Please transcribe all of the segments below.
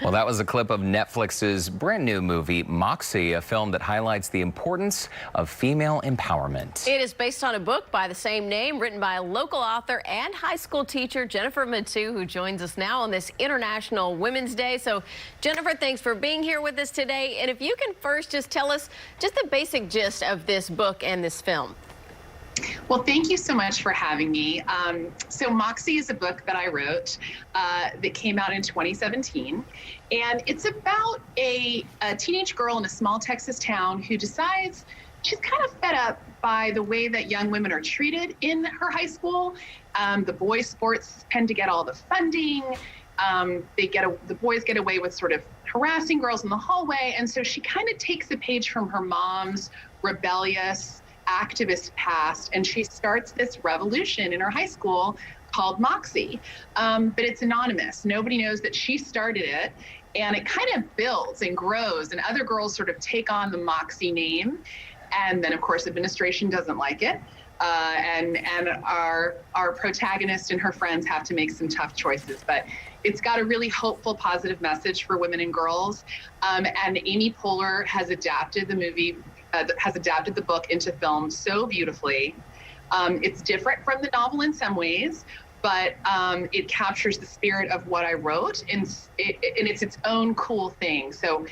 Well, that was a clip of Netflix's brand new movie, Moxie, a film that highlights the importance of female empowerment. It is based on a book by the same name, written by a local author and high school teacher, Jennifer Mathieu, who joins us now on this International Women's Day. So, Jennifer, thanks for being here with us today. And if you can first just tell us just the basic gist of this book and this film. Well, thank you so much for having me. So Moxie is a book that I wrote that came out in 2017. And it's about a teenage girl in a small Texas town who decides she's kind of fed up by the way that young women are treated in her high school. The boys' sports tend to get all the funding. The boys get away with sort of harassing girls in the hallway. And so she kind of takes a page from her mom's rebellious activist past, and she starts this revolution in her high school called Moxie. But it's anonymous. Nobody knows that she started it, and it kind of builds and grows, and other girls sort of take on the Moxie name. And then, of course, administration doesn't like it. And our protagonist and her friends have to make some tough choices. But it's got a really hopeful, positive message for women and girls. And Amy Poehler has adapted the book into film so beautifully. It's different from the novel in some ways, but it captures the spirit of what I wrote, and it's its own cool thing. So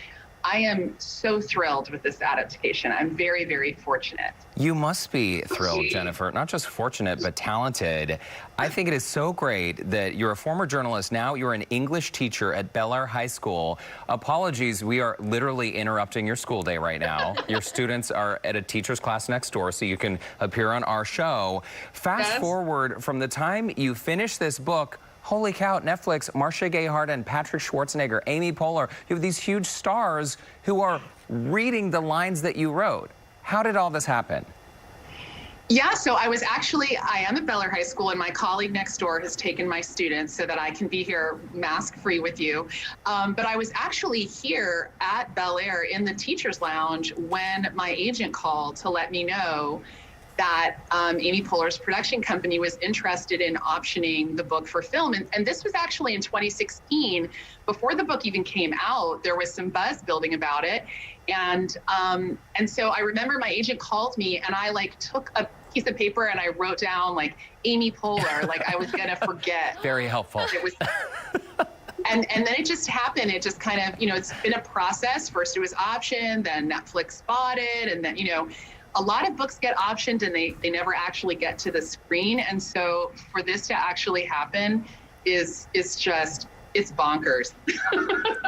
I am so thrilled with this adaptation. I'm very, very fortunate. You must be thrilled, Jennifer. Not just fortunate, but talented. I think it is so great that you're a former journalist. Now you're an English teacher at Bellaire High School. Apologies, we are literally interrupting your school day right now. Your students are at a teacher's class next door, so you can appear on our show. Fast forward from the time you finish this book. Holy cow, Netflix, Marcia Gay Harden, Patrick Schwarzenegger, Amy Poehler, you have these huge stars who are reading the lines that you wrote. How did all this happen? Yeah, so I am at Bellaire High School, and my colleague next door has taken my students so that I can be here mask-free with you. But I was actually here at Bellaire in the teacher's lounge when my agent called to let me know that Amy Poehler's production company was interested in optioning the book for film. And this was actually in 2016. Before the book even came out, there was some buzz building about it. And so I remember my agent called me, and I took a piece of paper and I wrote down Amy Poehler, I was gonna forget. Very helpful. It was, and then it just happened. It just kind of, it's been a process. First it was optioned, then Netflix bought it, and then, a lot of books get optioned and they never actually get to the screen. And so for this to actually happen is just, it's bonkers.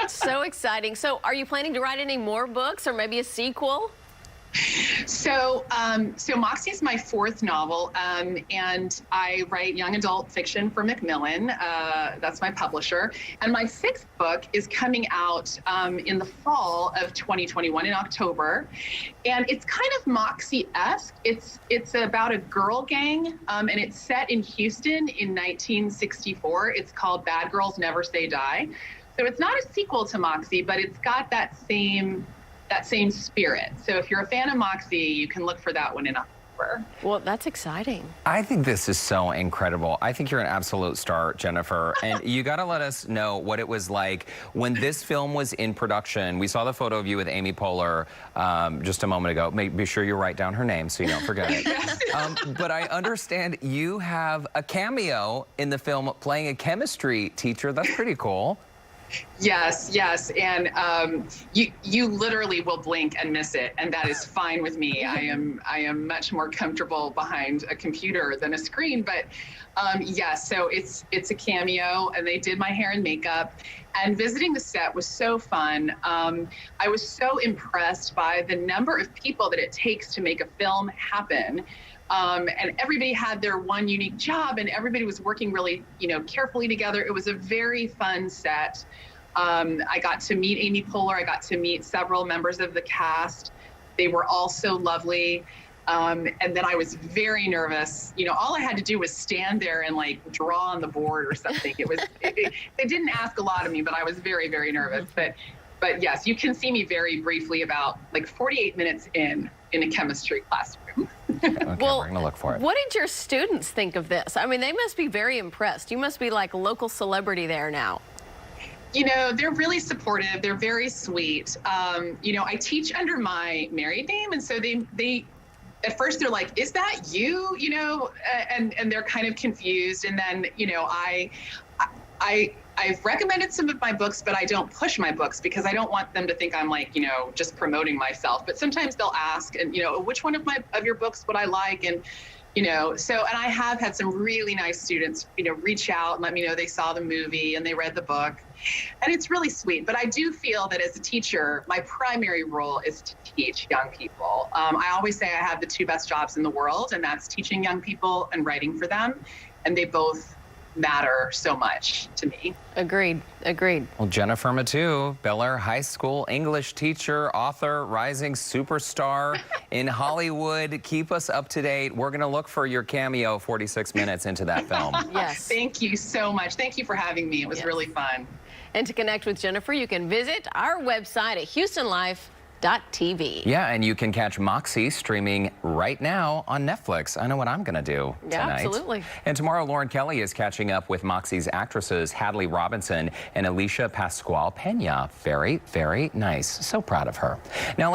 So exciting. So are you planning to write any more books or maybe a sequel? So Moxie is my fourth novel, and I write young adult fiction for Macmillan. That's my publisher. And my sixth book is coming out in the fall of 2021, in October. And it's kind of Moxie-esque. It's about a girl gang, and it's set in Houston in 1964. It's called Bad Girls Never Say Die. So it's not a sequel to Moxie, but it's got that same spirit. So if you're a fan of Moxie, you can look for that one in October. Well, that's exciting. I think this is so incredible. I think you're an absolute star, Jennifer. And you got to let us know what it was like when this film was in production. We saw the photo of you with Amy Poehler just a moment ago. Be sure you write down her name so you don't forget it. But I understand you have a cameo in the film playing a chemistry teacher. That's pretty cool. Yes. And you literally will blink and miss it, and that is fine with me. I am much more comfortable behind a computer than a screen. But yes, so it's a cameo, and they did my hair and makeup. And visiting the set was so fun. I was so impressed by the number of people that it takes to make a film happen. And everybody had their one unique job, and everybody was working really, carefully together. It was a very fun set. I got to meet Amy Poehler. I got to meet several members of the cast. They were all so lovely. And then I was very nervous. All I had to do was stand there and draw on the board or something. They didn't ask a lot of me, but I was very, very nervous. But yes, you can see me very briefly about 48 minutes in a chemistry classroom. Okay, well, we're gonna look for it. What did your students think of this? I mean, they must be very impressed. You must be like a local celebrity there now. You know, they're really supportive. They're very sweet. You know, I teach under my married name, and so they at first they're like, "Is that you?" You know, and they're kind of confused. And then, you know, I've recommended some of my books, but I don't push my books because I don't want them to think I'm like, you know, just promoting myself. But sometimes they'll ask, and, you know, which one of your books would I like? And, you know, and I have had some really nice students, you know, reach out and let me know they saw the movie and they read the book. And it's really sweet. But I do feel that as a teacher, my primary role is to teach young people. I always say I have the two best jobs in the world, and that's teaching young people and writing for them. And they both matter so much to me. Agreed. Well, Jennifer Mathieu, Bellaire High School English teacher, author, rising superstar in Hollywood. Keep us up to date. We're going to look for your cameo 46 minutes into that film. Yes. Thank you so much. Thank you for having me. It was really fun. And to connect with Jennifer, you can visit our website at HoustonLife.tv. Yeah, and you can catch Moxie streaming right now on Netflix. I know what I'm going to do tonight. Yeah, absolutely. And tomorrow, Lauren Kelly is catching up with Moxie's actresses Hadley Robinson and Alicia Pascual Pena. Very, very nice. So proud of her. Now.